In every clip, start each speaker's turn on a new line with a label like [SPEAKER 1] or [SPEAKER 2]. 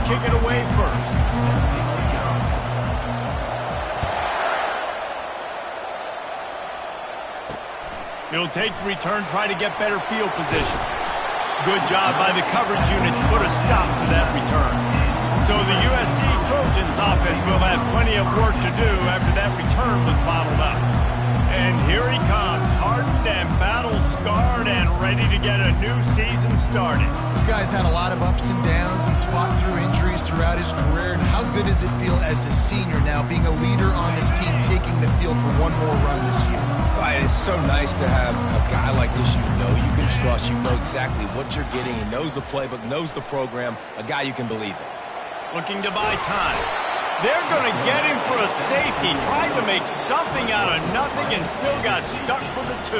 [SPEAKER 1] kick it away first. He'll take the return, try to get better field position. Good job by the coverage unit to put a stop to that return. So the USC Trojans offense will have plenty of work to do after that return was bottled up. And here he comes, hardened and battle-scarred and ready to get a new season started.
[SPEAKER 2] This guy's had a lot of ups and downs. He's fought through injuries throughout his career. And how good does it feel as a senior now, being a leader on this team, taking the field for one more run this year?
[SPEAKER 3] Right, it's so nice to have a guy like this you can trust. You know exactly what you're getting. He knows the playbook, knows the program, a guy you can believe in.
[SPEAKER 1] Looking to buy time. They're going to get him for a safety. Tried to make something out of nothing and still got stuck for the 2.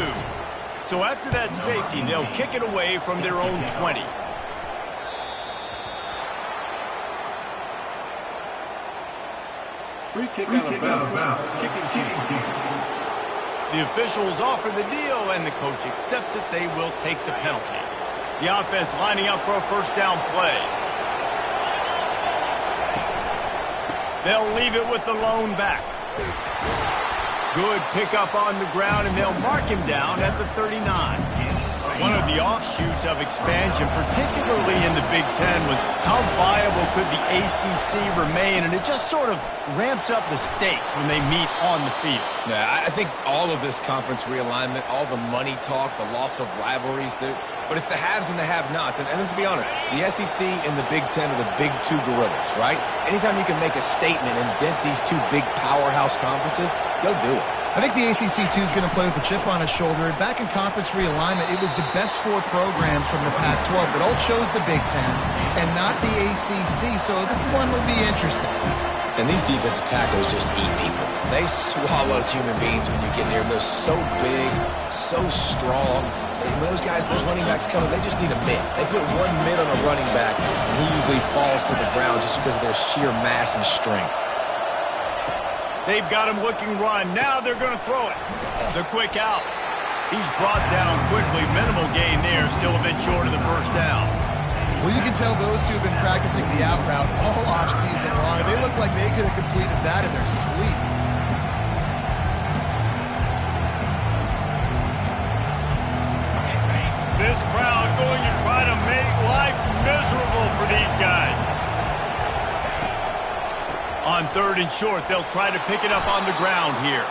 [SPEAKER 1] So after that safety, they'll kick it away from their own 20.
[SPEAKER 4] Free kick out of bounds. Kicking team.
[SPEAKER 1] The officials offer the deal, and the coach accepts it. They will take the penalty. The offense lining up for a first down play. They'll leave it with the lone back. Good pickup on the ground, and they'll mark him down at the 39. One of the offshoots of expansion, particularly in the Big Ten, was how viable could the ACC remain, and it just sort of ramps up the stakes when they meet on the field.
[SPEAKER 3] Yeah, I think all of this conference realignment, all the money talk, the loss of rivalries, but it's the haves and the have-nots. And to be honest, the SEC and the Big Ten are the big two gorillas, right? Anytime you can make a statement and dent these two big powerhouse conferences, go do it.
[SPEAKER 2] I think the ACC, too, is going to play with a chip on his shoulder. And back in conference realignment, it was the best 4 programs from the Pac-12 that all chose the Big Ten and not the ACC. So this one will be interesting.
[SPEAKER 3] And these defensive tackles just eat people. They swallow human beings when you get near them. They're so big, so strong. And when those guys, those running backs come in, they just need a mid. They put one mid on a running back, and he usually falls to the ground just because of their sheer mass and strength.
[SPEAKER 1] They've got him looking run. Now they're going to throw it. The quick out. He's brought down quickly. Minimal gain there. Still a bit short of the first down.
[SPEAKER 2] Well, you can tell those two have been practicing the out route all offseason long. They look like they could have completed that in their sleep.
[SPEAKER 1] This crowd going to try to make life miserable for these guys. On 3rd and short, they'll try to pick it up on the ground here.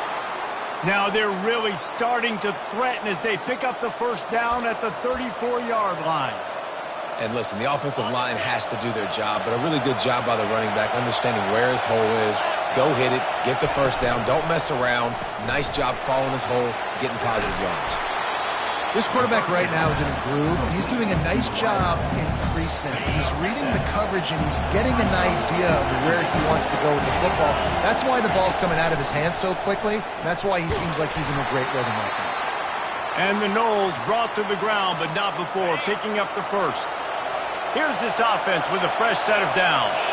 [SPEAKER 1] Now they're really starting to threaten as they pick up the first down at the 34-yard line.
[SPEAKER 3] And listen, the offensive line has to do their job, but a really good job by the running back, understanding where his hole is. Go hit it, get the first down, don't mess around. Nice job following his hole, getting positive yards.
[SPEAKER 2] This quarterback right now is in a groove, and he's doing a nice job in pre-snap. He's reading the coverage, and he's getting an idea of where he wants to go with the football. That's why the ball's coming out of his hands so quickly, and that's why he seems like he's in a great rhythm right now.
[SPEAKER 1] And the Noles brought to the ground, but not before picking up the first. Here's this offense with a fresh set of downs.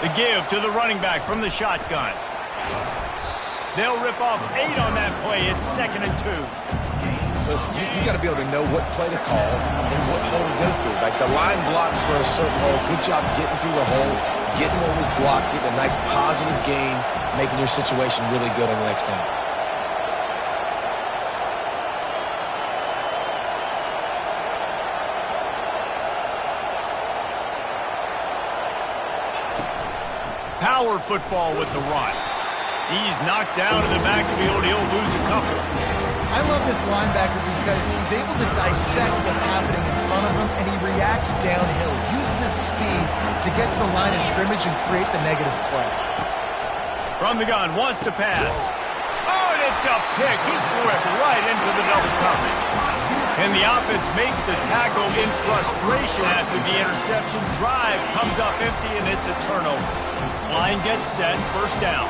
[SPEAKER 1] The give to the running back from the shotgun. They'll rip off 8 on that play. It's 2nd and 2.
[SPEAKER 3] Listen, you got to be able to know what play to call and what hole to go through. Like the line blocks for a certain hole. Good job getting through the hole, getting what was blocked, getting a nice positive gain, making your situation really good on the next down.
[SPEAKER 1] Power football with the run. He's knocked down in the backfield. He'll lose a couple.
[SPEAKER 2] I love this linebacker because he's able to dissect what's happening in front of him, and he reacts downhill, uses his speed to get to the line of scrimmage and create the negative play.
[SPEAKER 1] From the gun, wants to pass. Oh, and it's a pick. He threw it right into the double coverage. And the offense makes the tackle in frustration after the interception. Drive comes up empty, and it's a turnover. Line gets set, first down.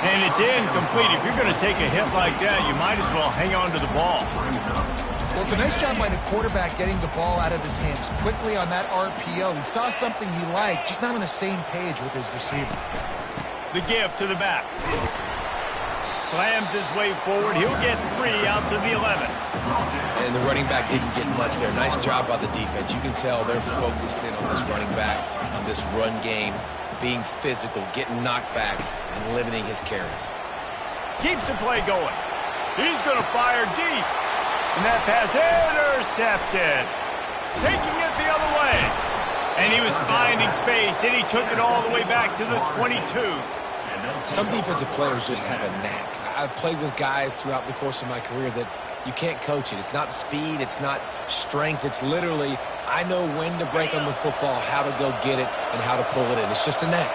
[SPEAKER 1] And it's incomplete. If you're going to take a hit like that, you might as well hang on to the ball.
[SPEAKER 2] Well, it's a nice job by the quarterback getting the ball out of his hands quickly on that RPO. He saw something he liked, just not on the same page with his receiver.
[SPEAKER 1] The give to the back. slams his way forward. He'll get 3 out to the 11.
[SPEAKER 3] And the running back didn't get much there. Nice job by the defense. You can tell they're focused in on this running back, on this run game, being physical, getting knockbacks, and limiting his carries.
[SPEAKER 1] Keeps the play going. He's going to fire deep. And that pass intercepted. Taking it the other way. And he was finding space, and he took it all the way back to the 22.
[SPEAKER 3] Some defensive players just have a knack. I've played with guys throughout the course of my career that you can't coach it. It's not speed. It's not strength. It's literally, I know when to break on the football, how to go get it, and how to pull it in. It's just a knack.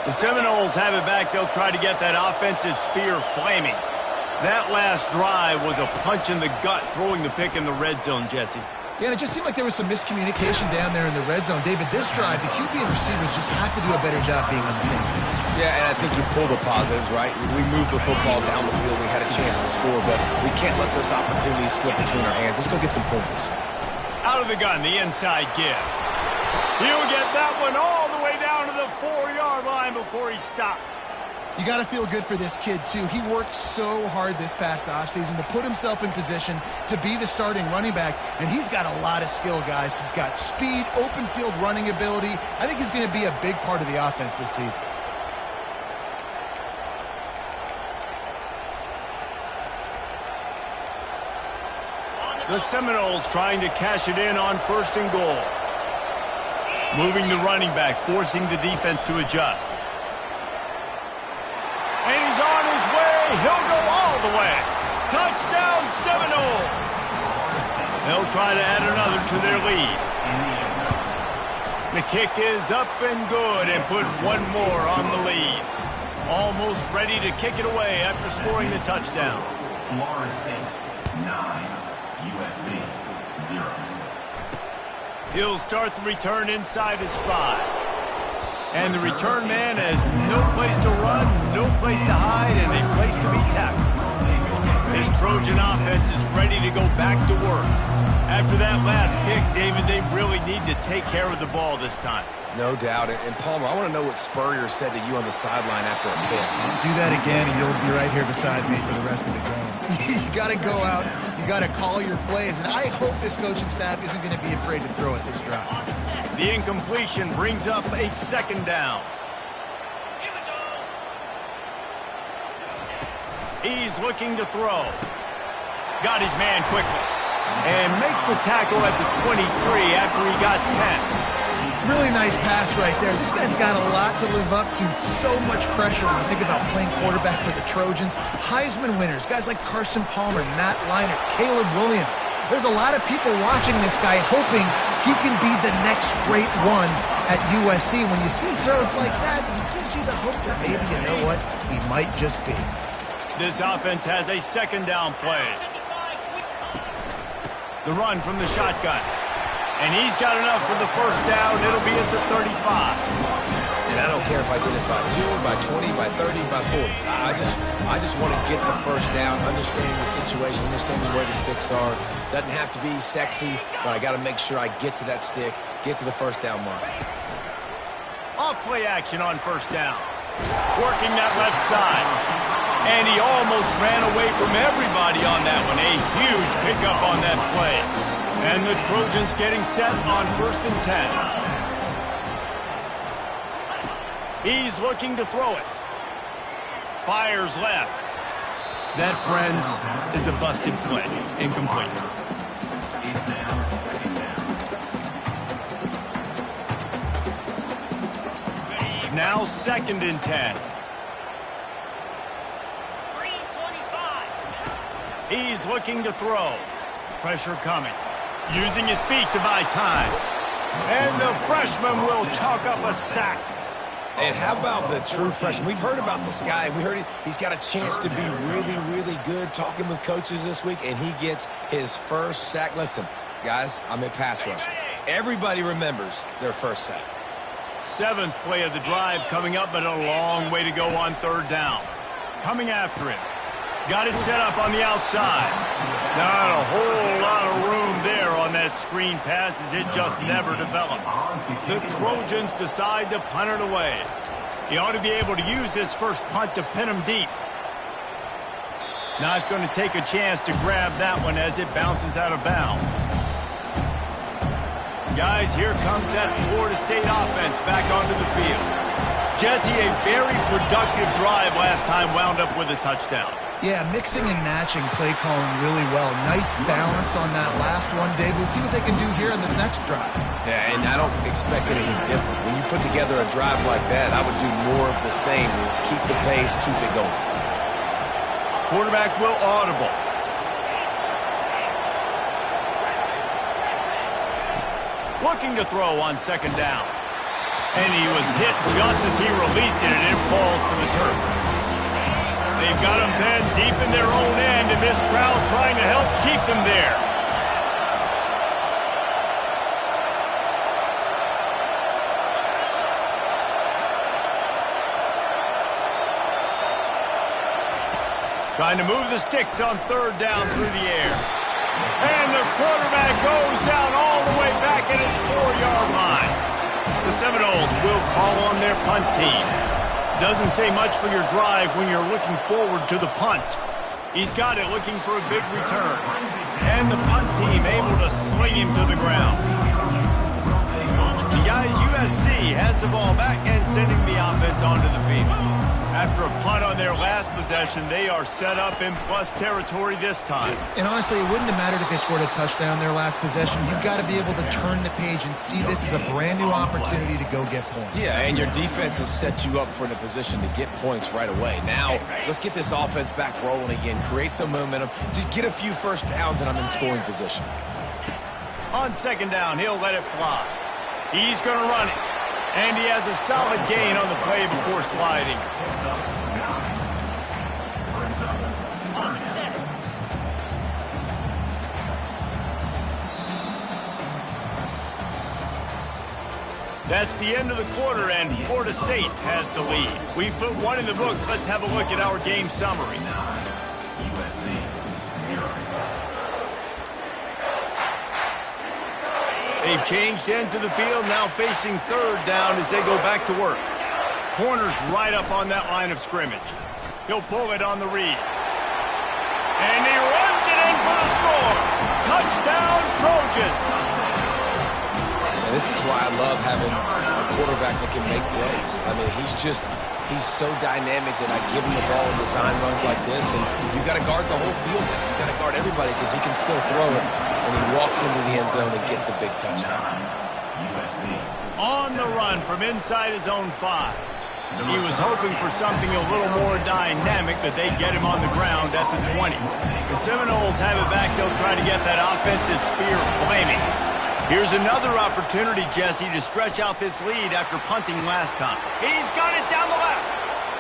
[SPEAKER 1] The Seminoles have it back. They'll try to get that offensive spear flaming. That last drive was a punch in the gut, throwing the pick in the red zone, Jesse.
[SPEAKER 2] Yeah, and it just seemed like there was some miscommunication down there in the red zone. David, this drive, the QB and receivers just have to do a better job being on the same page.
[SPEAKER 3] Yeah, and I think you pull the positives, right? We moved the football down the field. We had a chance to score, but we can't let those opportunities slip between our hands. Let's go get some points.
[SPEAKER 1] Out of the gun, the inside give. He'll get that one all the way down to the 4-yard line before he stopped.
[SPEAKER 2] You got to feel good for this kid, too. He worked so hard this past offseason to put himself in position to be the starting running back, and he's got a lot of skill, guys. He's got speed, open field running ability. I think he's going to be a big part of the offense this season.
[SPEAKER 1] The Seminoles trying to cash it in on 1st and goal. Moving the running back, forcing the defense to adjust. And he's on his way. He'll go all the way. Touchdown, Seminoles. They'll try to add another to their lead. The kick is up and good and put one more on the lead. Almost ready to kick it away after scoring the touchdown.
[SPEAKER 4] Florida State 9, USC 0.
[SPEAKER 1] He'll start the return inside his 5. And the return man has no place to run, no place to hide, and a place to be tackled. This Trojan offense is ready to go back to work. After that last pick, David, they really need to take care of the ball this time.
[SPEAKER 3] No doubt. And Palmer, I want to know what Spurrier said to you on the sideline after a pick.
[SPEAKER 2] Do that again, and you'll be right here beside me for the rest of the game. You got to go out. You got to call your plays, and I hope this coaching staff isn't going to be afraid to throw it this drive.
[SPEAKER 1] The incompletion brings up a 2nd down. He's looking to throw. Got his man quickly. And makes the tackle at the 23 after he got 10.
[SPEAKER 2] Really nice pass right there. This guy's got a lot to live up to. So much pressure when you think about playing quarterback for the Trojans. Heisman winners, guys like Carson Palmer, Matt Leinart, Caleb Williams. There's a lot of people watching this guy hoping he can be the next great one at USC. When you see throws like that, it gives you the hope that maybe, you know what, he might just be.
[SPEAKER 1] This offense has a 2nd down play. The run from the shotgun. And he's got enough for the 1st down. It'll be at the 35.
[SPEAKER 3] And I don't care if I did it by 2, by 20, by 30, by 40. I just want to get the 1st down, understanding the situation, understanding where the sticks are. Doesn't have to be sexy, but I got to make sure I get to that stick, get to the 1st down mark.
[SPEAKER 1] Off play action on 1st down. Working that left side. And he almost ran away from everybody on that one. A huge pickup on that play. And the Trojans getting set on 1st and 10. He's looking to throw it. Fires left. That, friends, is a busted play. Incomplete. Now 2nd and 10. He's looking to throw. Pressure coming. Using his feet to buy time. And the freshman will chalk up a sack.
[SPEAKER 3] And how about the true freshman? We've heard about this guy. We heard he's got a chance to be really, really good, talking with coaches this week, and he gets his 1st sack. Listen, guys, I'm a pass rusher. Everybody remembers their 1st sack.
[SPEAKER 1] 7th play of the drive coming up, but a long way to go on 3rd down. Coming after him. Got it set up on the outside. Not a whole lot of room there on that screen pass as it just never developed. The Trojans decide to punt it away. He ought to be able to use his 1st punt to pin him deep. Not going to take a chance to grab that one as it bounces out of bounds. Guys, here comes that Florida State offense back onto the field. Jesse, a very productive drive last time wound up with a touchdown.
[SPEAKER 2] Yeah, mixing and matching play calling really well. Nice balance on that last one, Dave. Let's see what they can do here on this next drive.
[SPEAKER 3] Yeah, and I don't expect anything different. When you put together a drive like that, I would do more of the same. Keep the pace, keep it going.
[SPEAKER 1] Quarterback will audible. Looking to throw on second down. And he was hit just as he released it, and it falls to the turf. They've got him pinned deep in their own end, and this crowd trying to help keep them there. Trying to move the sticks on third down through the air. And the quarterback goes down all the way back at his 4-yard line. The Seminoles will call on their punt team. Doesn't say much for your drive when you're looking forward to the punt. He's got it looking for a big return. And the punt team able to sling him to the ground. And guys, USC has the ball back and sending the offense onto the field. After a punt on their last possession, they are set up in plus territory this time.
[SPEAKER 2] And honestly, it wouldn't have mattered if they scored a touchdown their last possession. You've got to be able to turn the page and see this as a brand new opportunity to go get points.
[SPEAKER 3] Yeah, and your defense has set you up for the position to get points right away. Now, let's get this offense back rolling again, create some momentum, just get a few first downs, and I'm in scoring position.
[SPEAKER 1] On second down, he'll let it fly. He's going to run it. And he has a solid gain on the play before sliding. That's the end of the quarter, and Florida State has the lead. We put one in the books. Let's have a look at our game summary.
[SPEAKER 4] USC 0.
[SPEAKER 1] They've changed ends of the field, now facing third down as they go back to work. Corner's right up on that line of scrimmage. He'll pull it on the read. And he runs it in for the score. Touchdown, Trojans.
[SPEAKER 3] And this is why I love having a quarterback that can make plays. I mean, he's so dynamic that I give him the ball in design runs like this, and you've got to guard the whole field now. You've got to guard everybody because he can still throw it, and he walks into the end zone and gets the big touchdown.
[SPEAKER 1] On the run from inside his own 5. He was hoping for something a little more dynamic, but they get him on the ground at the 20. The Seminoles have it back. They'll try to get that offensive spear flaming. Here's another opportunity, Jesse, to stretch out this lead after punting last time. He's got it down the left.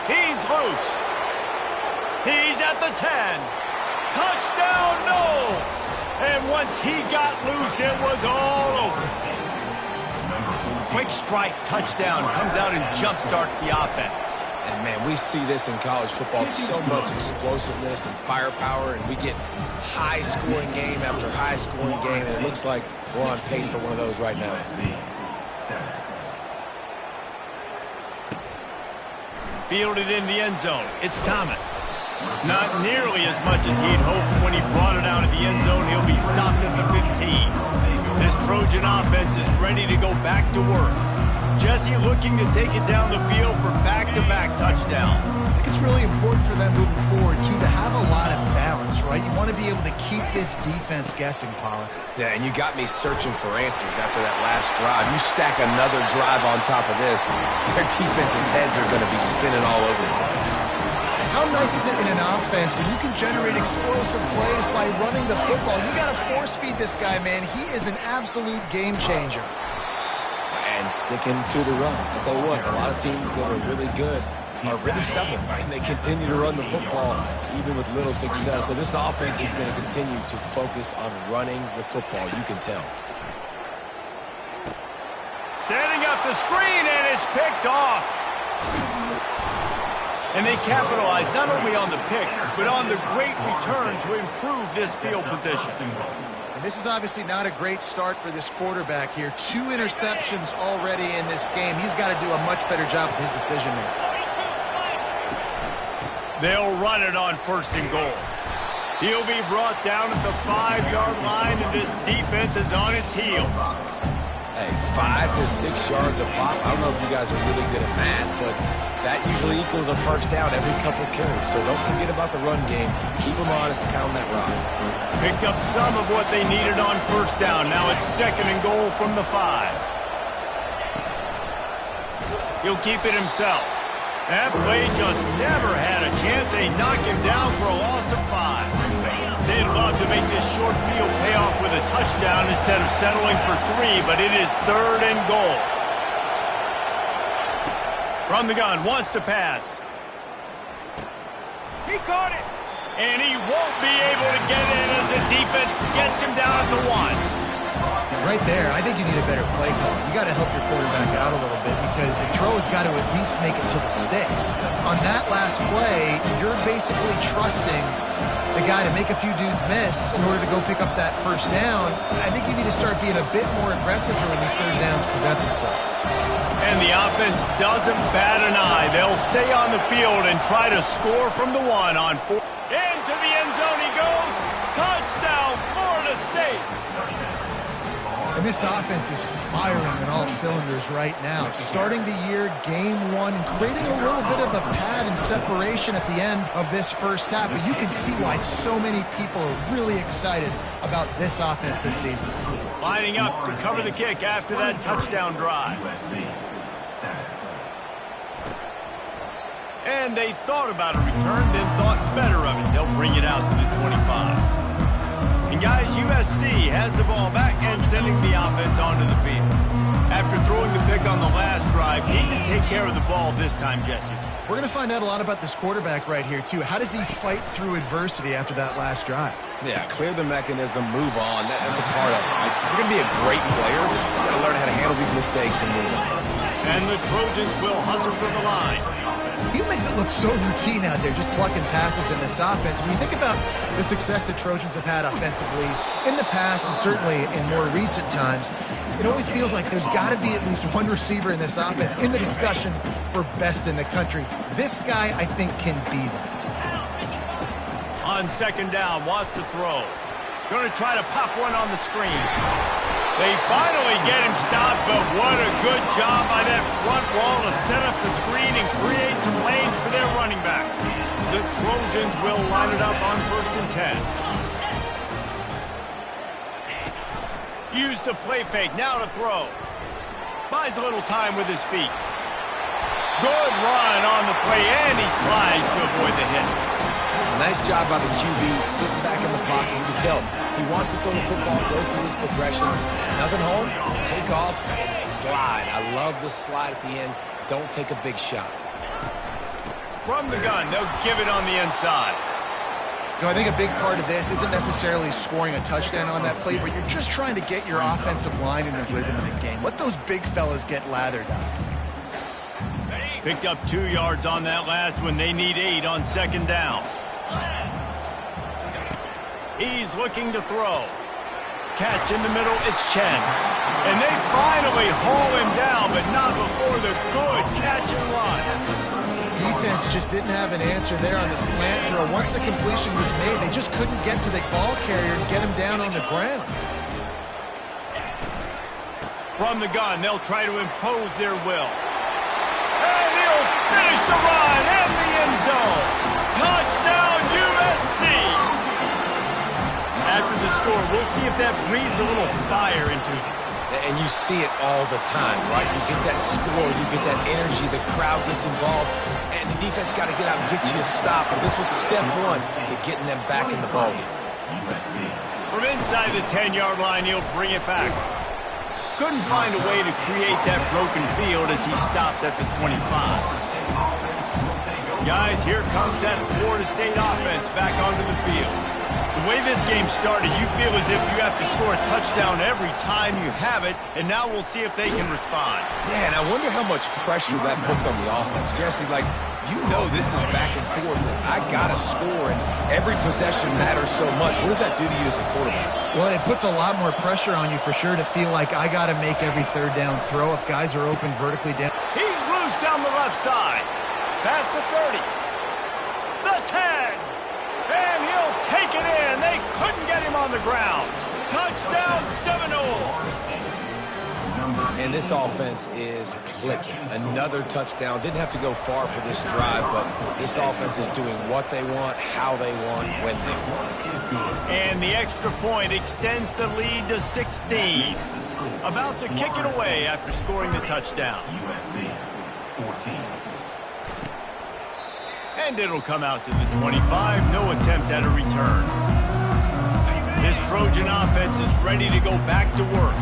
[SPEAKER 1] He's loose. He's at the 10. Touchdown, no! And once he got loose, it was all over. Quick strike touchdown comes out and jump-starts the offense.
[SPEAKER 3] And, man, we see this in college football, so much explosiveness and firepower, and we get high-scoring game after high-scoring game, and it looks like we're on pace for one of those right now.
[SPEAKER 1] Fielded in the end zone. It's Thomas. Not nearly as much as he'd hoped when he brought it out of the end zone. He'll be stopped at the 15. This Trojan offense is ready to go back to work. Jesse looking to take it down the field for back-to-back touchdowns.
[SPEAKER 2] I think it's really important for them moving forward, too, to have a lot of balance, right? You want to be able to keep this defense guessing, Pollock.
[SPEAKER 3] Yeah, and you got me searching for answers after that last drive. You stack another drive on top of this, their defense's heads are going to be spinning all over the place.
[SPEAKER 2] How nice is it in an offense when you can generate explosive plays by running the football? You got to force-feed this guy, man. He is an absolute game changer.
[SPEAKER 3] And sticking to the run. I'll tell you what, a lot of teams that are really good are really stubborn, and they continue to run the football even with little success. So this offense is going to continue to focus on running the football, you can tell.
[SPEAKER 1] Setting up the screen, and it's picked off. And they capitalize not only on the pick, but on the great return to improve this field position.
[SPEAKER 2] And this is obviously not a great start for this quarterback here. 2 interceptions already in this game. He's got to do a much better job with his decision-making.
[SPEAKER 1] They'll run it on 1st and goal. He'll be brought down at the 5-yard line, and this defense is on its heels.
[SPEAKER 3] Hey, 5 to 6 yards a pop. I don't know if you guys are really good at math, but that usually equals a first down every couple carries. So don't forget about the run game. Keep them honest and pound that rock.
[SPEAKER 1] Picked up some of what they needed on first down. Now it's 2nd and goal from the 5. He'll keep it himself. That play just never had a chance. They knock him down for a loss of 5. They'd love to make this short field pay off with a touchdown instead of settling for 3, but it is 3rd and goal. From the gun, wants to pass. He caught it, and he won't be able to get in as the defense gets him down at the 1.
[SPEAKER 2] Right there, I think you need a better play call. You got to help your quarterback out a little bit because the throw has got to at least make it to the sticks. On that last play, you're basically trusting the guy to make a few dudes miss in order to go pick up that first down. I think you need to start being a bit more aggressive when these third downs present themselves.
[SPEAKER 1] And the offense doesn't bat an eye. They'll stay on the field and try to score from the 1 on 4. Into the end zone he goes. Touchdown, Florida State.
[SPEAKER 2] And this offense is firing on all cylinders right now. Starting the year, game 1, and creating a little bit of a pad and separation at the end of this first half. But you can see why so many people are really excited about this offense this season.
[SPEAKER 1] Lining up to cover the kick after that touchdown drive. And they thought about a return, then thought better of it. They'll bring it out to the 25. And guys, USC has the ball back and sending the offense onto the field. After throwing the pick on the last drive, need to take care of the ball this time, Jesse.
[SPEAKER 2] We're going to find out a lot about this quarterback right here, too. How does he fight through adversity after that last drive?
[SPEAKER 3] Yeah, clear the mechanism, move on. That's a part of it. If you're going to be a great player, you got to learn how to handle these mistakes and move on.
[SPEAKER 1] And the Trojans will hustle for the line.
[SPEAKER 2] He makes it look so routine out there, just plucking passes in this offense. When you think about the success the Trojans have had offensively in the past and certainly in more recent times, it always feels like there's got to be at least one receiver in this offense in the discussion for best in the country. This guy, I think, can be that.
[SPEAKER 1] On 2nd down, wants to throw. Going to try to pop one on the screen. They finally get him stopped, but what a good job by that front wall to set up the screen and create some lanes for their running back. The Trojans will line it up on 1st and 10. Use the play fake, now to throw. Buys a little time with his feet. Good run on the play, and he slides to avoid the hit.
[SPEAKER 3] Nice job by the QB, sitting back in the pocket. You can tell he wants to throw the football, go through his progressions. Nothing home, take off, and slide. I love the slide at the end. Don't take a big shot.
[SPEAKER 1] From the gun, they'll give it on the inside.
[SPEAKER 2] You know, I think a big part of this isn't necessarily scoring a touchdown on that play, but you're just trying to get your offensive line in the rhythm of the game. Let those big fellas get lathered up.
[SPEAKER 1] Picked up 2 yards on that last one. They need 8 on 2nd down. He's looking to throw. Catch in the middle, it's Chen. And they finally haul him down, but not before the good catch and run.
[SPEAKER 2] Defense just didn't have an answer there on the slant throw. Once the completion was made, they just couldn't get to the ball carrier and get him down on the ground.
[SPEAKER 1] From the gun, they'll try to impose their will. And he'll finish the run in the end zone. Touchdown, USC! After the score, we'll see if that breathes a little fire into them.
[SPEAKER 3] And you see it all the time, right? You get that score, you get that energy, the crowd gets involved, and the defense got to get out and get you a stop. And this was step 1 to getting them back in the ballgame.
[SPEAKER 1] From inside the 10-yard line, he'll bring it back. Couldn't find a way to create that broken field as he stopped at the 25. Guys, here comes that Florida State offense back onto the field. The way this game started, you feel as if you have to score a touchdown every time you have it, and now we'll see if they can respond.
[SPEAKER 3] Yeah, and I wonder how much pressure that puts on the offense. Jesse, like, you know this is back and forth, and I got to score, and every possession matters so much. What does that do to you as a quarterback?
[SPEAKER 2] Well, it puts a lot more pressure on you for sure to feel like I got to make every third down throw if guys are open vertically down.
[SPEAKER 1] He's loose down the left side. Past the 30. The 10. And he'll take it in. They couldn't get him on the ground. Touchdown, Seminoles.
[SPEAKER 3] And this offense is clicking. Another touchdown. Didn't have to go far for this drive, but this offense is doing what they want, how they want, when they want.
[SPEAKER 1] And the extra point extends the lead to 16. About to kick it away after scoring the touchdown.
[SPEAKER 4] USC 14.
[SPEAKER 1] And it'll come out to the 25. No attempt at a return. This Trojan offense is ready to go back to work.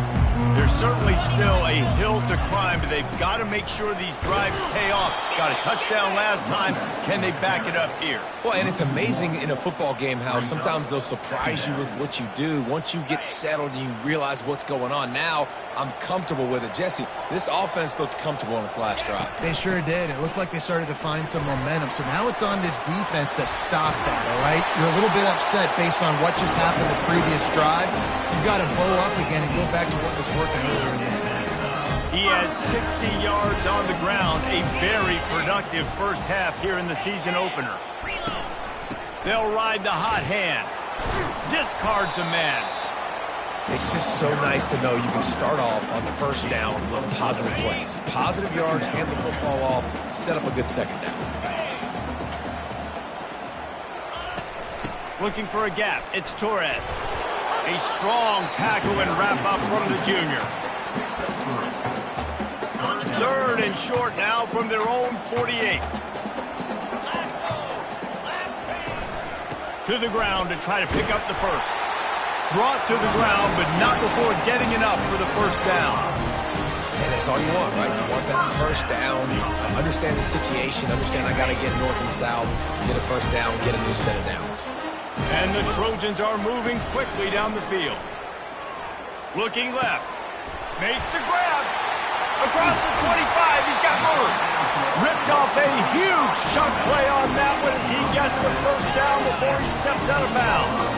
[SPEAKER 1] There's certainly still a hill to climb, but they've got to make sure these drives pay off. Got a touchdown last time. Can they back it up here?
[SPEAKER 3] Well, and it's amazing in a football game how sometimes they'll surprise you with what you do. Once you get settled and you realize what's going on, now I'm comfortable with it. Jesse, this offense looked comfortable on its last drive.
[SPEAKER 2] They sure did. It looked like they started to find some momentum. So now it's on this defense to stop that, all right? You're a little bit upset based on what just happened the previous drive. You've got to bow up again and go back to what was working earlier in this game.
[SPEAKER 1] He has 60 yards on the ground. A very productive first half here in the season opener. They'll ride the hot hand. Discards a man.
[SPEAKER 3] It's just so nice to know you can start off on first down with positive plays. Positive yards, hand the football off, set up a good second down.
[SPEAKER 1] Looking for a gap. It's Torres. A strong tackle and wrap up from the junior. Third and short now from their own 48. To the ground to try to pick up the first. Brought to the ground, but not before getting enough for the first down.
[SPEAKER 3] And that's all you want, right? You want that first down. Understand the situation. Understand I got to get north and south, get a first down, get a new set of downs.
[SPEAKER 1] And the Trojans are moving quickly down the field. Looking left. Makes the grab. Across the 25, he's got room. Ripped off a huge chunk play on that one as he gets the first down before he steps out of bounds.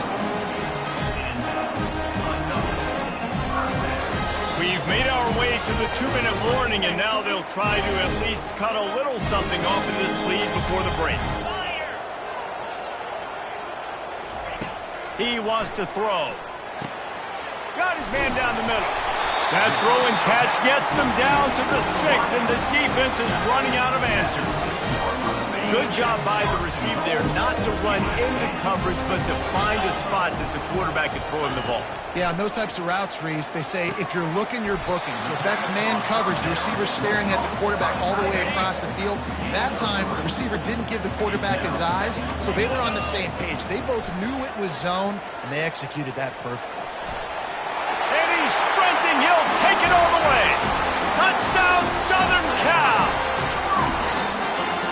[SPEAKER 1] We've made our way to the 2-minute warning, and now they'll try to at least cut a little something off of this lead before the break. He wants to throw. Got his man down the middle. That throw and catch gets them down to the 6, and the defense is running out of answers. Good job by the receiver there not to run into coverage, but to find a spot that the quarterback can throw him the ball.
[SPEAKER 2] Yeah, on those types of routes, Reese, they say if you're looking, you're booking. So if that's man coverage, the receiver's staring at the quarterback all the way across the field. That time, the receiver didn't give the quarterback his eyes, so they were on the same page. They both knew it was zone, and they executed that perfectly.
[SPEAKER 1] And he's sprinting. He'll take it all the way. Touchdown, Southern Cal.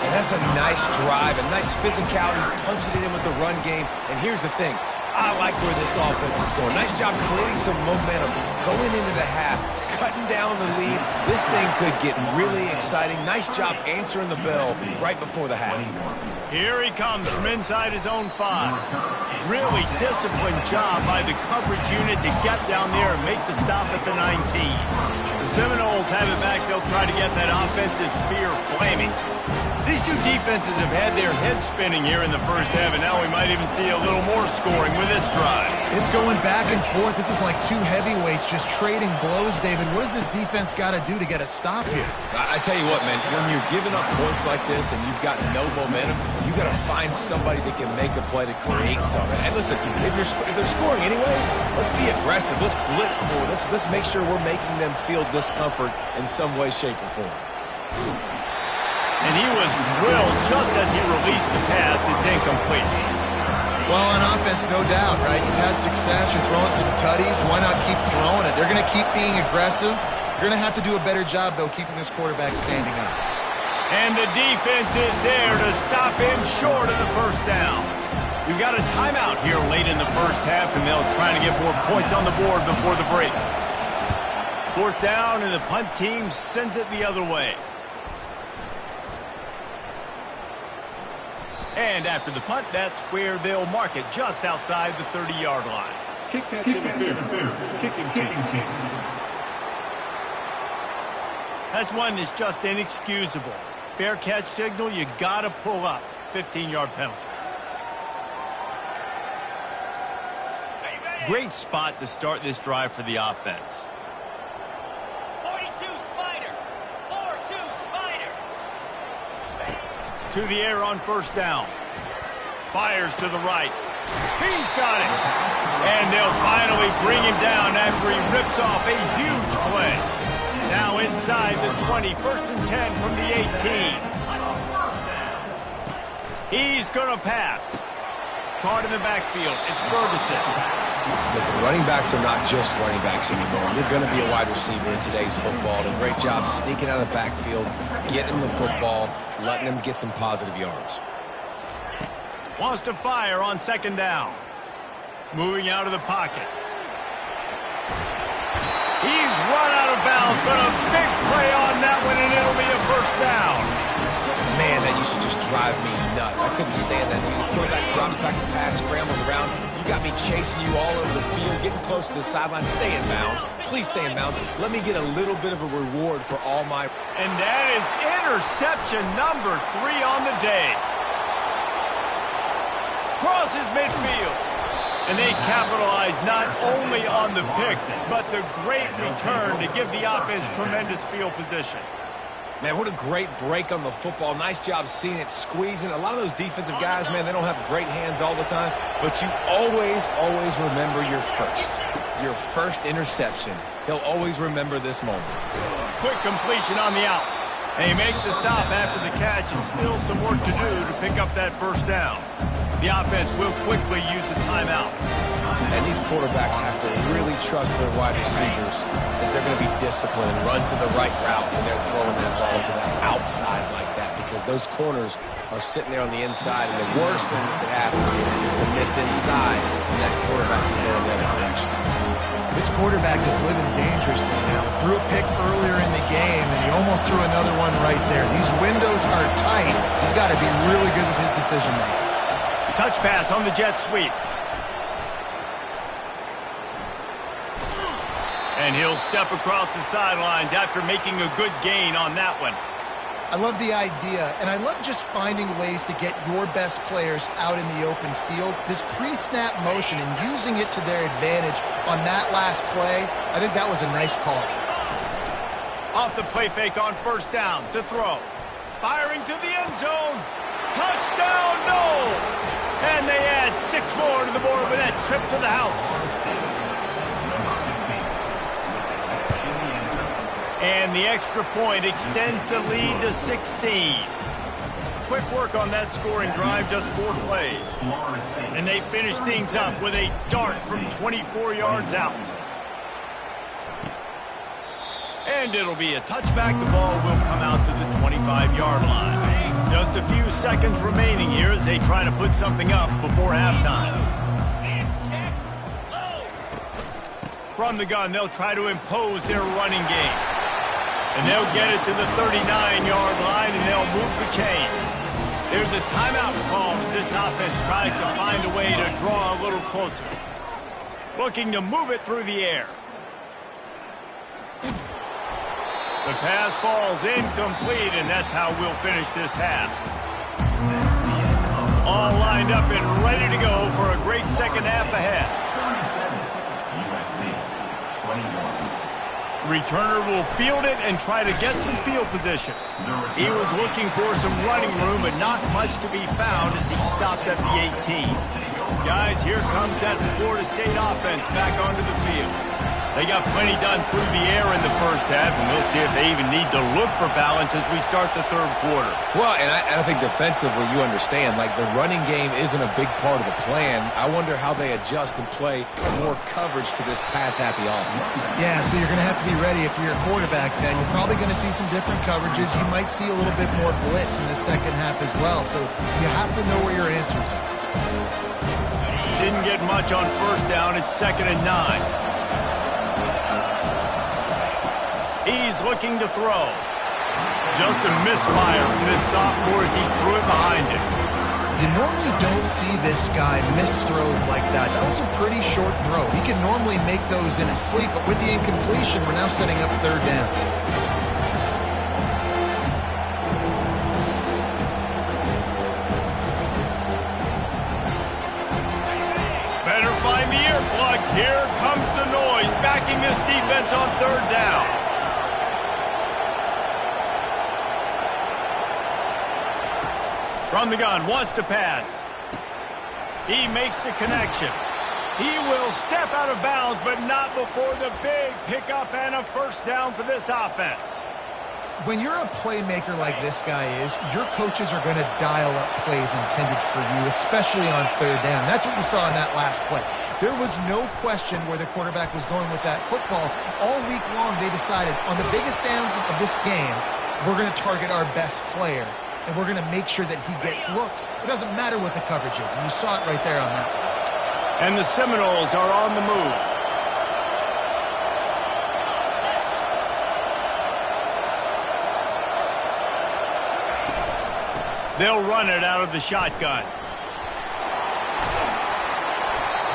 [SPEAKER 3] And that's a nice drive, a nice physicality, punching it in with the run game. And here's the thing. I like where this offense is going. Nice job creating some momentum, going into the half, cutting down the lead. This thing could get really exciting. Nice job answering the bell right before the half.
[SPEAKER 1] Here he comes from inside his own 5. Really disciplined job by the coverage unit to get down there and make the stop at the 19. The Seminoles have it back. They'll try to get that offensive spear flaming. These two defenses have had their heads spinning here in the first half, and now we might even see a little more scoring with this drive.
[SPEAKER 2] It's going back and forth. This is like two heavyweights just trading blows, David. What does this defense got to do to get a stop here?
[SPEAKER 3] I tell you what, man, when you're giving up points like this and you've got no momentum, you got to find somebody that can make a play to create something. And listen, if they're scoring anyways, let's be aggressive. Let's blitz more. Let's make sure we're making them feel discomfort in some way, shape, or form.
[SPEAKER 1] And he was drilled just as he released the pass. It's incomplete.
[SPEAKER 2] Well, on offense, no doubt, right? You've had success. You're throwing some tutties. Why not keep throwing it? They're going to keep being aggressive. You're going to have to do a better job, though, keeping this quarterback standing up.
[SPEAKER 1] And the defense is there to stop him short of the first down. You've got a timeout here late in the first half, and they'll try to get more points on the board before the break. Fourth down, and the punt team sends it the other way. And after the punt, that's where they'll mark it, just outside the 30-yard line.
[SPEAKER 4] Kick catch interference. Kicking team.
[SPEAKER 1] That's one that's just inexcusable. Fair catch signal, you got to pull up. 15-yard penalty. Great spot to start this drive for the offense.
[SPEAKER 5] 42 Spider. 4-2 Spider.
[SPEAKER 1] To the air on first down. Fires to the right. He's got it. And they'll finally bring him down after he rips off a huge play. Now inside the 20, 1st and 10 from the 18. He's going to pass. Caught in the backfield. It's Ferguson.
[SPEAKER 3] Listen, running backs are not just running backs anymore. You're going to be a wide receiver in today's football. And a great job sneaking out of the backfield, getting the football, letting them get some positive yards.
[SPEAKER 1] Wants to fire on 2nd down. Moving out of the pocket. He's run out of bounds, but a big play on that one, and it'll be a 1st down.
[SPEAKER 3] Man, that used to just drive me nuts. I couldn't stand that. When the quarterback drops back the pass, scrambles around, you got me chasing you all over the field, getting close to the sideline. Stay in bounds. Please stay in bounds. Let me get a little bit of a reward for all my...
[SPEAKER 1] And that is interception number 3 on the day. Crosses midfield. And they capitalize not only on the pick, but the great return to give the offense tremendous field position.
[SPEAKER 3] Man, what a great break on the football. Nice job seeing it, squeezing. A lot of those defensive guys, man, they don't have great hands all the time, but you always remember your first interception. He'll always remember this moment.
[SPEAKER 1] Quick completion on the out. They make the stop after the catch, and still some work to do to pick up that 1st down. The offense will quickly use a timeout.
[SPEAKER 3] And these quarterbacks have to really trust their wide receivers that they're going to be disciplined and run to the right route when they're throwing that ball to the outside like that, because those corners are sitting there on the inside, and the worst thing that could happen is to miss inside, and that quarterback can go in the other direction.
[SPEAKER 2] This quarterback is living dangerously now. Threw a pick earlier in the game, and he almost threw another one right there. These windows are tight. He's got to be really good with his decision-making.
[SPEAKER 1] Touch pass on the jet sweep. And he'll step across the sidelines after making a good gain on that one.
[SPEAKER 2] I love the idea, and I love just finding ways to get your best players out in the open field. This pre-snap motion and using it to their advantage on that last play, I think that was a nice call.
[SPEAKER 1] Off the play fake on 1st down to throw. Firing to the end zone. Touchdown, no! And they add 6 more to the board with that trip to the house. And the extra point extends the lead to 16. Quick work on that scoring drive, just 4 plays. And they finish things up with a dart from 24 yards out. And it'll be a touchback. The ball will come out to the 25-yard line. Just a few seconds remaining here as they try to put something up before halftime. From the gun, they'll try to impose their running game. And they'll get it to the 39-yard line, and they'll move the chains. There's a timeout call as this offense tries to find a way to draw a little closer. Looking to move it through the air. The pass falls incomplete, and that's how we'll finish this half. All lined up and ready to go for a great second half ahead.
[SPEAKER 4] USC 21.
[SPEAKER 1] Returner will field it and try to get some field position. He was looking for some running room, but not much to be found as he stopped at the 18. Guys, here comes that Florida State offense back onto the field. They got plenty done through the air in the first half, and we'll see if they even need to look for balance as we start the 3rd quarter.
[SPEAKER 3] Well, and I think defensively, you understand, like the running game isn't a big part of the plan. I wonder how they adjust and play more coverage to this pass-happy offense.
[SPEAKER 2] Yeah, so you're going to have to be ready if you're a quarterback then. You're probably going to see some different coverages. You might see a little bit more blitz in the second half as well, so you have to know where your answers are.
[SPEAKER 1] Didn't get much on 1st down. It's 2nd and 9. He's looking to throw. Just a misfire from this sophomore as he threw it behind him.
[SPEAKER 2] You normally don't see this guy miss throws like that. That was a pretty short throw. He can normally make those in his sleep, but with the incompletion, we're now setting up 3rd down.
[SPEAKER 1] Better find the earplugs. Here comes the noise, backing this defense on third down. From the gun, wants to pass. He makes the connection. He will step out of bounds, but not before the big pickup and a first down for this offense.
[SPEAKER 2] When you're a playmaker like this guy is, your coaches are going to dial up plays intended for you, especially on third down. That's what you saw in that last play. There was no question where the quarterback was going with that football. All week long, they decided on the biggest downs of this game, we're going to target our best player, and we're going to make sure that he gets looks. It doesn't matter what the coverage is, and you saw it right there on that play.
[SPEAKER 1] And the Seminoles are on the move. They'll run it out of the shotgun.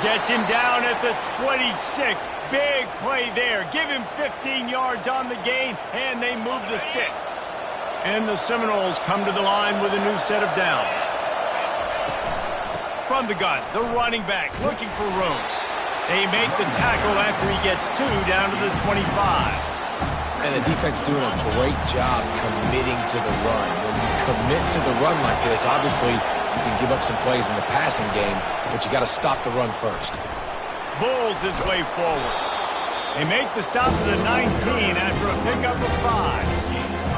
[SPEAKER 1] Gets him down at the 26. Big play there. Give him 15 yards on the gain, and they move the sticks. And the Seminoles come to the line with a new set of downs. From the gun, the running back looking for room. They make the tackle after he gets 2 down to the 25.
[SPEAKER 3] And the defense doing a great job committing to the run. When you commit to the run like this, obviously you can give up some plays in the passing game, but you got to stop the run first.
[SPEAKER 1] Bulls his way forward. They make the stop to the 19 after a pickup of 5.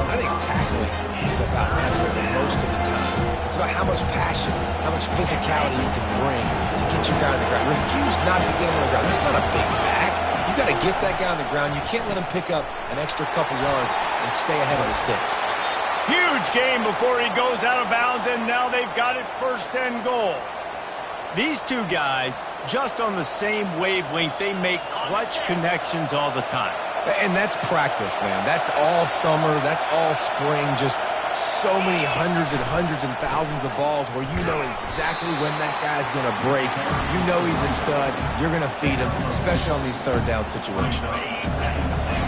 [SPEAKER 3] I think tackling is about effort most of the time. It's about how much passion, how much physicality you can bring to get your guy on the ground. Refuse not to get him on the ground. That's not a big back. You got to get that guy on the ground. You can't let him pick up an extra couple yards and stay ahead of the sticks.
[SPEAKER 1] Huge game before he goes out of bounds, and now they've got it first and goal. These two guys, just on the same wavelength, they make clutch connections all the time.
[SPEAKER 3] And that's practice, man. That's all summer. That's all spring. Just so many hundreds and thousands of balls where you know exactly when that guy's going to break. You know he's a stud. You're going to feed him, especially on these third down situations.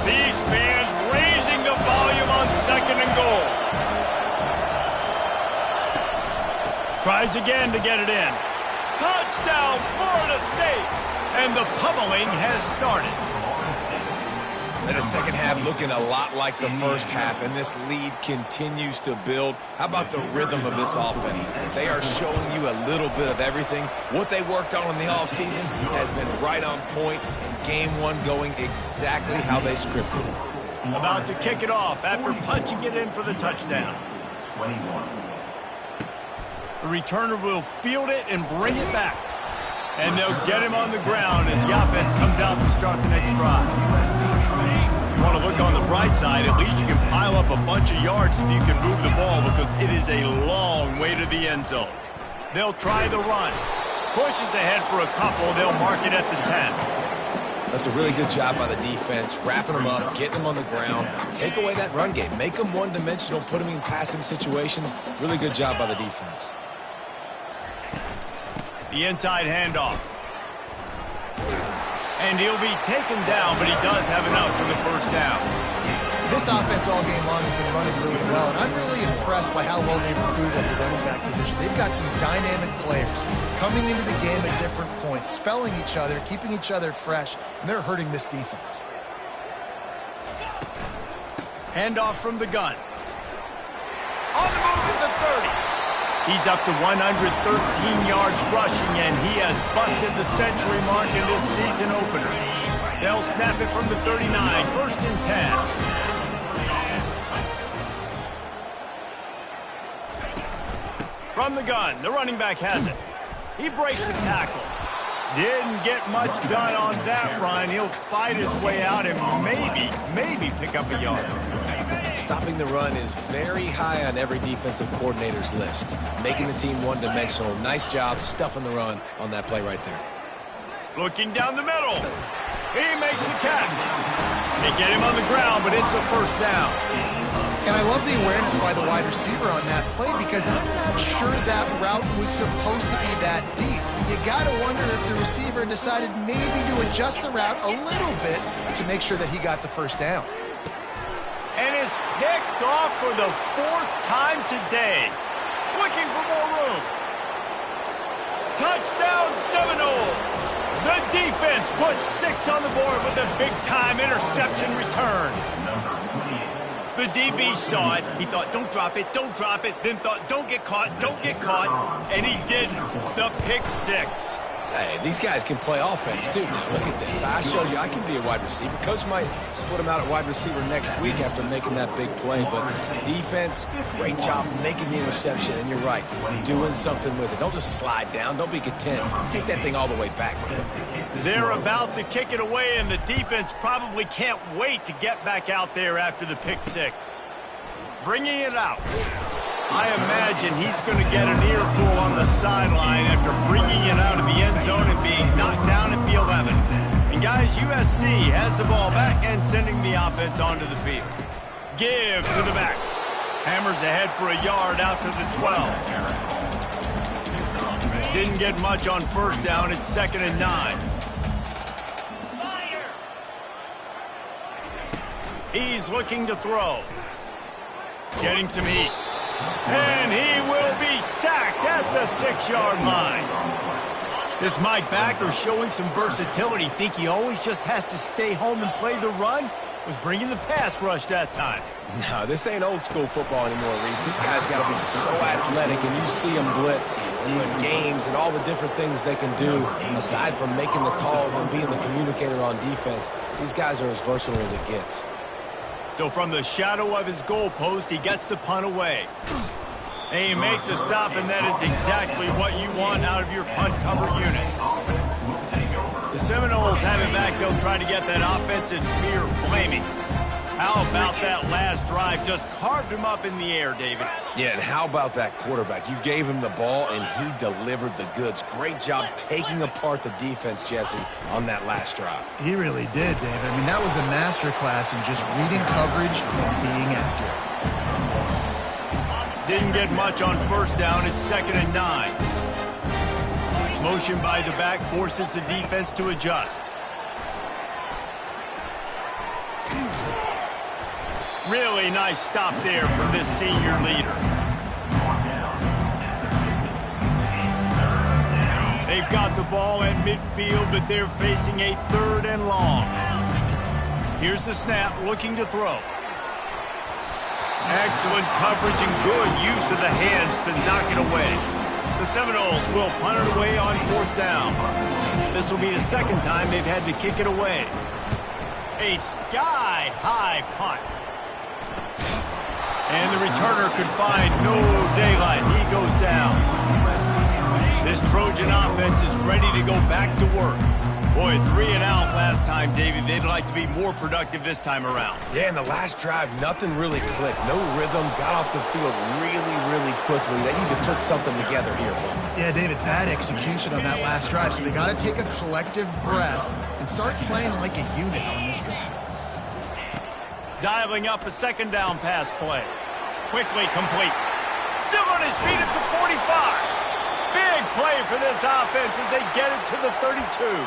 [SPEAKER 1] These fans raising the volume on second and goal. Tries again to get it in. Touchdown, Florida State. And the pummeling has started.
[SPEAKER 3] And the second half looking a lot like the first half, and this lead continues to build. How about the rhythm of this offense? They are showing you a little bit of everything. What they worked on in the offseason has been right on point, and game one going exactly how they scripted it.
[SPEAKER 1] About to kick it off after punching it in for the touchdown.
[SPEAKER 4] 21.
[SPEAKER 1] The returner will field it and bring it back. And they'll get him on the ground as the offense comes out to start the next drive. If you want to look on the bright side, at least you can pile up a bunch of yards if you can move the ball, because it is a long way to the end zone. They'll try the run. Pushes ahead for a couple. They'll mark it at the 10.
[SPEAKER 3] That's a really good job by the defense, wrapping them up, getting them on the ground. Take away that run game. Make them one-dimensional, put them in passing situations. Really good job by the defense.
[SPEAKER 1] The inside handoff. And he'll be taken down, but he does have enough for the first down.
[SPEAKER 2] This offense all game long has been running really well, and I'm really impressed by how well they've recruited at the running back position. They've got some dynamic players coming into the game at different points, spelling each other, keeping each other fresh, and they're hurting this defense.
[SPEAKER 1] Handoff from the gun. On the move at the 30. He's up to 113 yards rushing, and he has busted the century mark in this season opener. They'll snap it from the 39, first and 10. From the gun, the running back has it. He breaks the tackle. Didn't get much done on that run. He'll fight his way out and maybe pick up a yard.
[SPEAKER 3] Stopping the run is very high on every defensive coordinator's list. Making the team one-dimensional. Nice job stuffing the run on that play right there.
[SPEAKER 1] Looking down the middle. He makes the catch. They get him on the ground, but it's a first down.
[SPEAKER 2] And I love the awareness by the wide receiver on that play, because I'm not sure that route was supposed to be that deep. You got to wonder if the receiver decided maybe to adjust the route a little bit to make sure that he got the first down.
[SPEAKER 1] And it's picked off for the 4th time today. Looking for more room. Touchdown Seminoles. The defense puts 6 on the board with a big-time interception return. The DB saw it. He thought, don't drop it, don't drop it. Then thought, don't get caught, don't get caught. And he didn't. The pick 6.
[SPEAKER 3] Hey, these guys can play offense, too. Now, look at this. I showed you I can be a wide receiver. Coach might split him out at wide receiver next week after making that big play. But defense, great job making the interception. And you're right, doing something with it. Don't just slide down. Don't be content. Take that thing all the way back.
[SPEAKER 1] They're about to kick it away, and the defense probably can't wait to get back out there after the pick 6. Bringing it out. I imagine he's going to get an earful on the sideline after bringing it out of the end zone and being knocked down at the 11. And guys, USC has the ball back and sending the offense onto the field. Give to the back. Hammers ahead for a yard out to the 12. Didn't get much on first down. It's 2nd and 9. He's looking to throw. Getting some heat. And he will be sacked at the 6-yard line. This Mike backer showing some versatility. Think he always just has to stay home and play the run? Was bringing the pass rush that time.
[SPEAKER 3] No, this ain't old school football anymore, Reese. These guys got to be so athletic, and you see them blitz and win games and all the different things they can do aside from making the calls and being the communicator on defense. These guys are as versatile as it gets.
[SPEAKER 1] So from the shadow of his goalpost, he gets the punt away. And you make the stop, and that is exactly what you want out of your punt cover unit. The Seminoles have it back. They'll try to get that offensive spear flaming. How about that last drive? Just carved him up in the air, David.
[SPEAKER 3] Yeah, and how about that quarterback? You gave him the ball, and he delivered the goods. Great job taking apart the defense, Jesse, on that last drive.
[SPEAKER 2] He really did, David. I mean, that was a masterclass in just reading coverage and being accurate.
[SPEAKER 1] Didn't get much on first down. It's 2nd and 9. Motion by the back forces the defense to adjust. Really nice stop there from this senior leader. They've got the ball at midfield, but they're facing a 3rd and long. Here's the snap, looking to throw. Excellent coverage and good use of the hands to knock it away. The Seminoles will punt it away on 4th down. This will be the 2nd time they've had to kick it away. A sky-high punt. And the returner could find no daylight. He goes down. This Trojan offense is ready to go back to work. Boy, 3 and out last time, David. They'd like to be more productive this time around.
[SPEAKER 3] Yeah, in the last drive, nothing really clicked. No rhythm, got off the field really, really quickly. They need to put something together here.
[SPEAKER 2] Yeah, David, bad execution on that last drive. So they got to take a collective breath and start playing like a unit on this drive.
[SPEAKER 1] Dialing up a 2nd down pass play. Quickly complete. Still on his feet at the 45. Big play for this offense as they get it to the 32.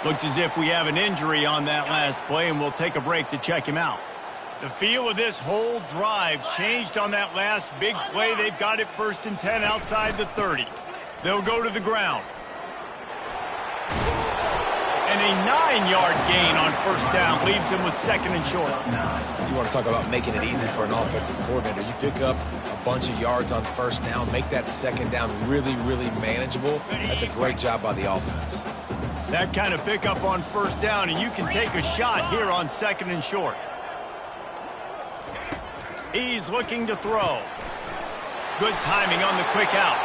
[SPEAKER 1] Looks as if we have an injury on that last play, and we'll take a break to check him out. The feel of this whole drive changed on that last big play. They've got it 1st and 10 outside the 30. They'll go to the ground. And a 9-yard gain on first down leaves him with 2nd and short.
[SPEAKER 3] You want to talk about making it easy for an offensive coordinator. You pick up a bunch of yards on first down, make that 2nd down really, really manageable. That's a great job by the offense.
[SPEAKER 1] That kind of pickup on first down, and you can take a shot here on 2nd and short. He's looking to throw. Good timing on the quick out.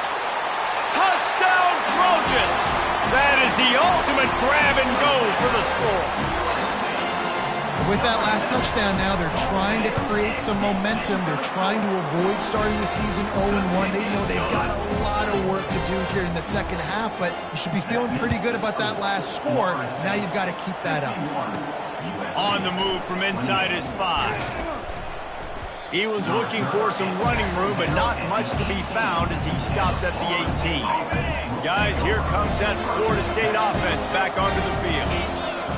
[SPEAKER 1] Touchdown, Trojans! That is the ultimate grab and go for the score.
[SPEAKER 2] With that last touchdown now, they're trying to create some momentum. They're trying to avoid starting the season 0-1. They know they've got a lot of work to do here in the 2nd half, but you should be feeling pretty good about that last score. Now you've got to keep that up.
[SPEAKER 1] On the move from inside his 5. He was looking for some running room, but not much to be found as he stopped at the 18. Guys, here comes that Florida State offense back onto the field.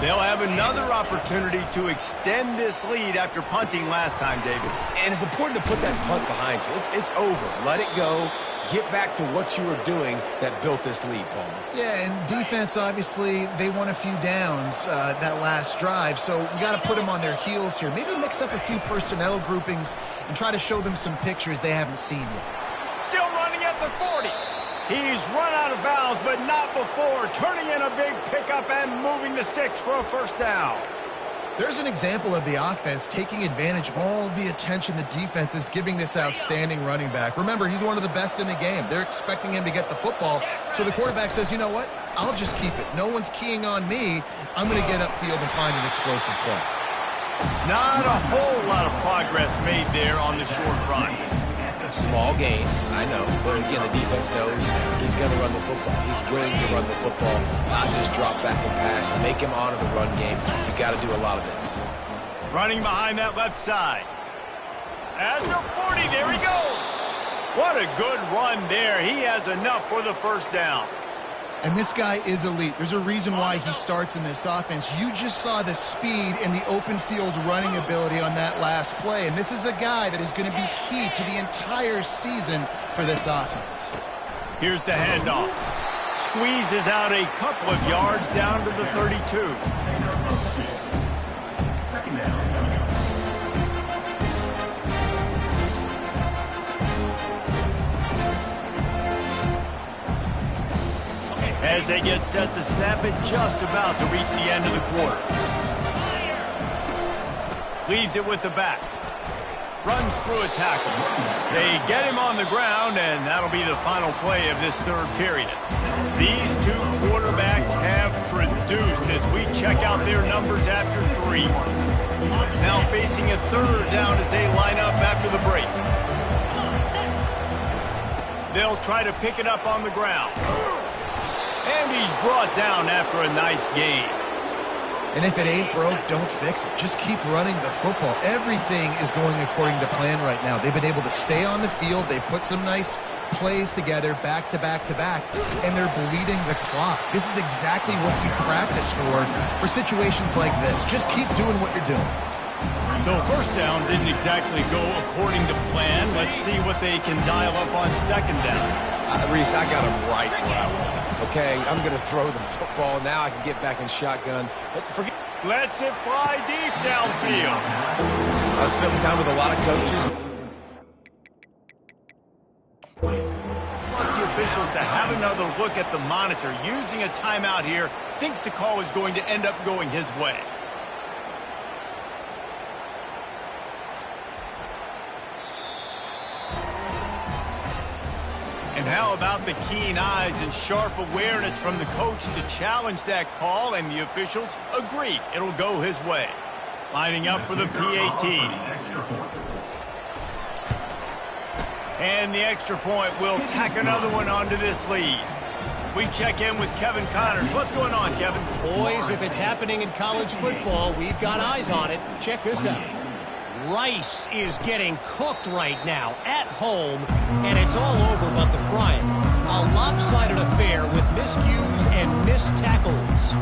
[SPEAKER 1] They'll have another opportunity to extend this lead after punting last time, David.
[SPEAKER 3] And it's important to put that punt behind you. It's over. Let it go. Get back to what you were doing that built this lead, Palmer.
[SPEAKER 2] Yeah, and defense, obviously, they won a few downs that last drive, so you got to put them on their heels here. Maybe mix up a few personnel groupings and try to show them some pictures they haven't seen yet.
[SPEAKER 1] Still running at the 40. He's run out of bounds, but not before turning in a big pickup and moving the sticks for a first down.
[SPEAKER 2] There's an example of the offense taking advantage of all the attention the defense is giving this outstanding running back. Remember, he's one of the best in the game. They're expecting him to get the football, so the quarterback says, you know what? I'll just keep it. No one's keying on me. I'm going to get upfield and find an explosive play.
[SPEAKER 1] Not a whole lot of progress made there on the short run.
[SPEAKER 3] Small gain, I know, but again, the defense knows he's going to run the football. He's willing to run the football, not just drop back and pass, make him honor the run game. You got to do a lot of this.
[SPEAKER 1] Running behind that left side. At the 40, there he goes. What a good run there. He has enough for the first down.
[SPEAKER 2] And this guy is elite. There's a reason why he starts in this offense. You just saw the speed and the open field running ability on that last play. And this is a guy that is going to be key to the entire season for this offense.
[SPEAKER 1] Here's the handoff. Squeezes out a couple of yards down to the 32.
[SPEAKER 4] Second down.
[SPEAKER 1] As they get set to snap it, just about to reach the end of the quarter. Leaves it with the back. Runs through a tackle. They get him on the ground, and that'll be the final play of this third period. These two quarterbacks have produced as we check out their numbers after 3. Now facing a third down as they line up after the break. They'll try to pick it up on the ground. And he's brought down after a nice gain.
[SPEAKER 2] And if it ain't broke, don't fix it. Just keep running the football. Everything is going according to plan right now. They've been able to stay on the field. They put some nice plays together back to back to back, and they're bleeding the clock. This is exactly what you practice for situations like this. Just keep doing what you're doing.
[SPEAKER 1] So first down didn't exactly go according to plan. Let's see what they can dial up on second down.
[SPEAKER 3] Reese, I got him right where I want him. Okay, I'm going to throw the football. Now I can get back in shotgun.
[SPEAKER 1] Lets it fly deep downfield.
[SPEAKER 3] I spent time with a lot of coaches.
[SPEAKER 1] Wants the officials to have another look at the monitor. Using a timeout here, thinks the call is going to end up going his way. And how about the keen eyes and sharp awareness from the coach to challenge that call, and the officials agree it'll go his way. Lining up for the PAT. And the extra point will tack another one onto this lead. We check in with Kevin Connors. What's going on, Kevin?
[SPEAKER 6] Boys, if it's happening in college football, we've got eyes on it. Check this out. Rice is getting cooked right now at home, and it's all over but the crying. A lopsided affair with miscues and missed tackles.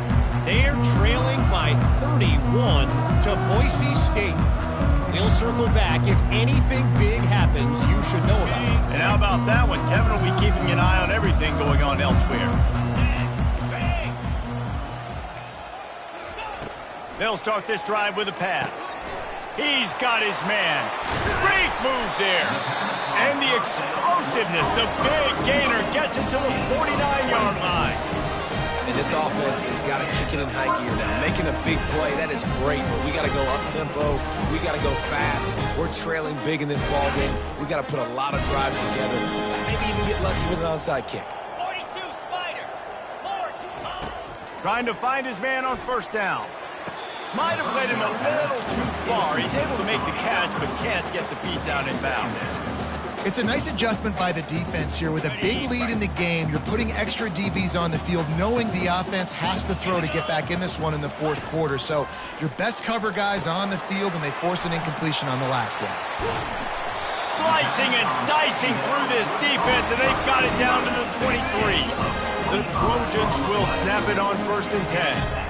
[SPEAKER 6] They're trailing by 31 to Boise State. We'll circle back. If anything big happens, you should know about it.
[SPEAKER 1] And how about that one? Kevin will be keeping an eye on everything going on elsewhere. They'll start this drive with a pass. He's got his man. Great move there. And the explosiveness, the big gainer gets it to the 49-yard line.
[SPEAKER 3] And this offense has got to kick it in high gear now. Making a big play, that is great, but we got to go up-tempo. We got to go fast. We're trailing big in this ball game. We got to put a lot of drives together. Maybe even get lucky with an onside kick.
[SPEAKER 5] 42 Spider. 4-2.
[SPEAKER 1] Trying to find his man on first down. Might have led him a little too far. He's able to make the catch, but can't get the feet down in bounds.
[SPEAKER 2] It's a nice adjustment by the defense here. With a big lead in the game, you're putting extra DBs on the field, knowing the offense has to throw to get back in this one in the fourth quarter. So your best cover guys on the field, and they force an incompletion on the last one.
[SPEAKER 1] Slicing and dicing through this defense, and they've got it down to the 23. The Trojans will snap it on 1st and 10.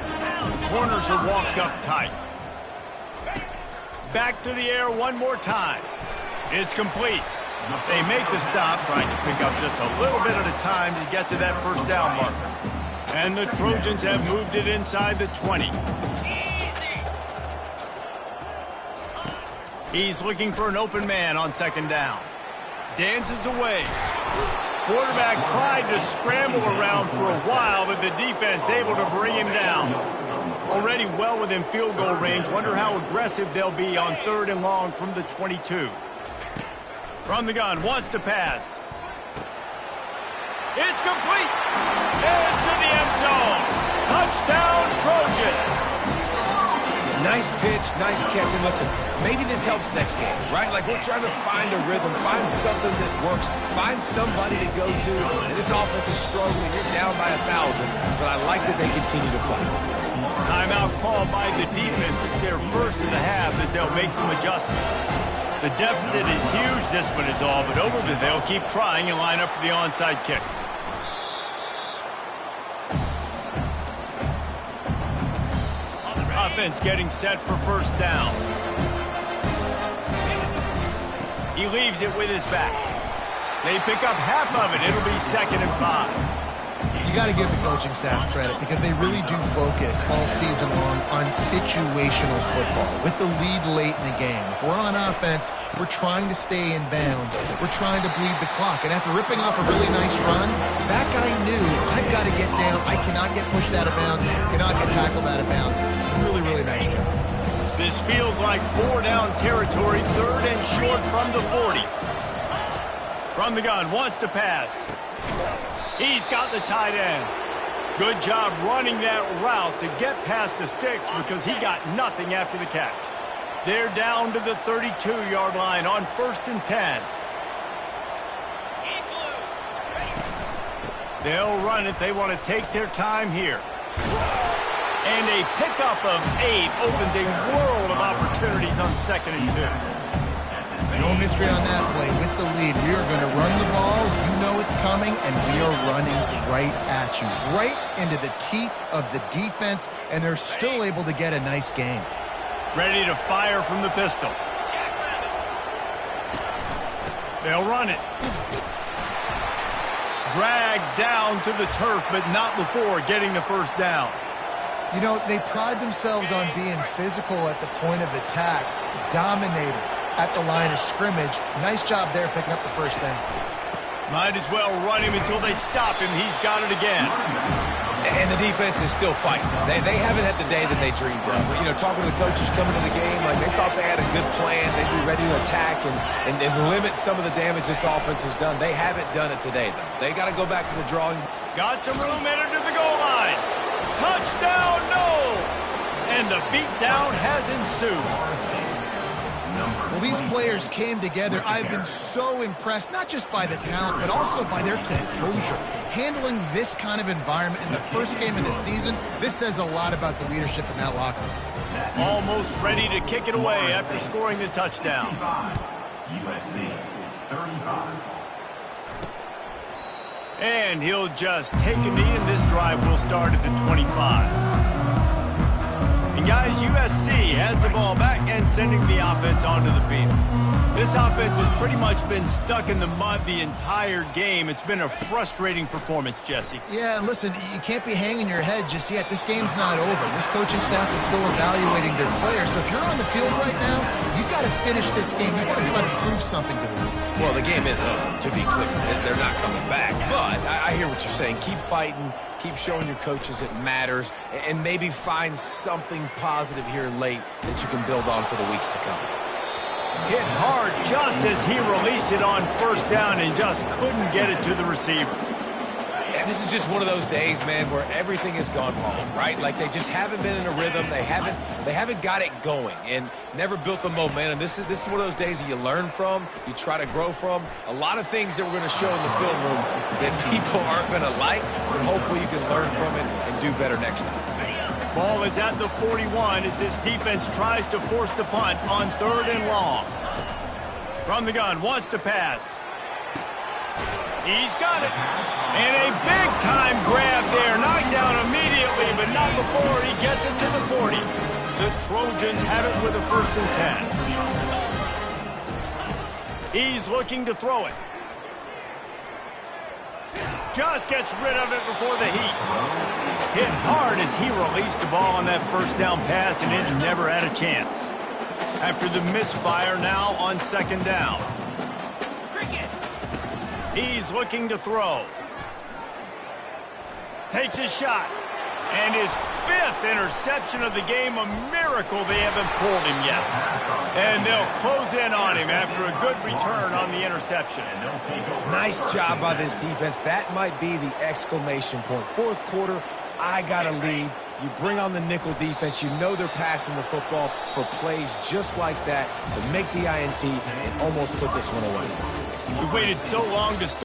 [SPEAKER 1] Corners are walked up tight. Back to the air one more time. It's complete. They make the stop, trying to pick up just a little bit at a time to get to that first down marker. And the Trojans have moved it inside the 20. He's looking for an open man on second down. Dances away. Quarterback tried to scramble around for a while, but the defense able to bring him down. Already well within field goal range. Wonder how aggressive they'll be on 3rd and long from the 22. From the gun, wants to pass. It's complete. Into the end zone. Touchdown, Trojans.
[SPEAKER 3] Nice pitch, nice catch. And listen, maybe this helps next game, right? Like, we're trying to find a rhythm, find something that works, find somebody to go to. And this offense is struggling. You're down by 1,000, but I like that they continue to fight.
[SPEAKER 1] Timeout called by the defense. It's their first of the half as they'll make some adjustments. The deficit is huge. This one is all but over, but they'll keep trying and line up for the onside kick. Offense getting set for first down. He leaves it with his back. They pick up half of it. It'll be 2nd and 5.
[SPEAKER 2] You got to give the coaching staff credit because they really do focus all season long on situational football with the lead late in the game. If we're on offense, we're trying to stay in bounds. We're trying to bleed the clock. And after ripping off a really nice run, that guy knew, I've got to get down. I cannot get pushed out of bounds, cannot get tackled out of bounds. Really, really nice job.
[SPEAKER 1] This feels like 4-down territory, 3rd and short from the 40. From the gun, wants to pass. He's got the tight end. Good job running that route to get past the sticks because he got nothing after the catch. They're down to the 32-yard line on 1st and 10. They'll run it. They want to take their time here. And a pickup of 8 opens a world of opportunities on 2nd and 2.
[SPEAKER 2] No mystery on that play. With the lead, we are going to run the ball. You know it's coming, and we are running right at you. Right into the teeth of the defense, and they're still able to get a nice game.
[SPEAKER 1] Ready to fire from the pistol. They'll run it. Dragged down to the turf, but not before getting the first down.
[SPEAKER 2] You know, they pride themselves on being physical at the point of attack, dominating at the line of scrimmage. Nice job there picking up the first down.
[SPEAKER 1] Might as well run him until they stop him. He's got it again.
[SPEAKER 3] And the defense is still fighting. They haven't had the day that they dreamed of. You know, talking to the coaches coming to the game, like they thought they had a good plan. They'd be ready to attack and limit some of the damage this offense has done. They haven't done it today, though. They got to go back to the drawing.
[SPEAKER 1] Got some room headed to the goal line. Touchdown, no! And the beatdown has ensued.
[SPEAKER 2] Well, these players came together. I've been so impressed, not just by the talent, but also by their composure. Handling this kind of environment in the first game of the season, this says a lot about the leadership in that locker room.
[SPEAKER 1] Almost ready to kick it away after scoring the touchdown.
[SPEAKER 4] USC, 35.
[SPEAKER 1] And he'll just take a knee, and this drive will start at the 25. And guys, USC has the ball back and sending the offense onto the field. This offense has pretty much been stuck in the mud the entire game. It's been a frustrating performance, Jesse.
[SPEAKER 2] Yeah, and listen, you can't be hanging your head just yet. This game's not over. This coaching staff is still evaluating their players. So if you're on the field right now, you've got to finish this game. You've got to try to prove something to them.
[SPEAKER 3] Well, the game is over, to be clear. They're not coming back. But I hear what you're saying. Keep fighting. Keep showing your coaches it matters. And maybe find something positive here late that you can build on for the weeks to come.
[SPEAKER 1] Hit hard just as he released it on first down and just couldn't get it to the receiver.
[SPEAKER 3] And this is just one of those days, man, where everything has gone wrong, right? Like they just haven't been in a rhythm. They haven't got it going and never built the momentum. This is one of those days that you learn from, you try to grow from. A lot of things that we're going to show in the film room that people aren't going to like, but hopefully you can learn from it and do better next time.
[SPEAKER 1] Ball is at the 41 as this defense tries to force the punt on 3rd and long. From the gun, wants to pass. He's got it. And a big-time grab there. Knocked down immediately, but not before he gets it to the 40. The Trojans have it with a 1st and 10. He's looking to throw it. Just gets rid of it before the heat. Hit hard as he released the ball on that first down pass, and it never had a chance. After the misfire, now on second down. He's looking to throw. Takes his shot. And his 5th interception of the game, a miracle they haven't pulled him yet. And they'll close in on him after a good return on the interception.
[SPEAKER 3] Nice job by this defense. That might be the exclamation point. Fourth quarter, I got a lead. You bring on the nickel defense. You know they're passing the football for plays just like that to make the INT and almost put this one away.
[SPEAKER 1] We waited so long to start.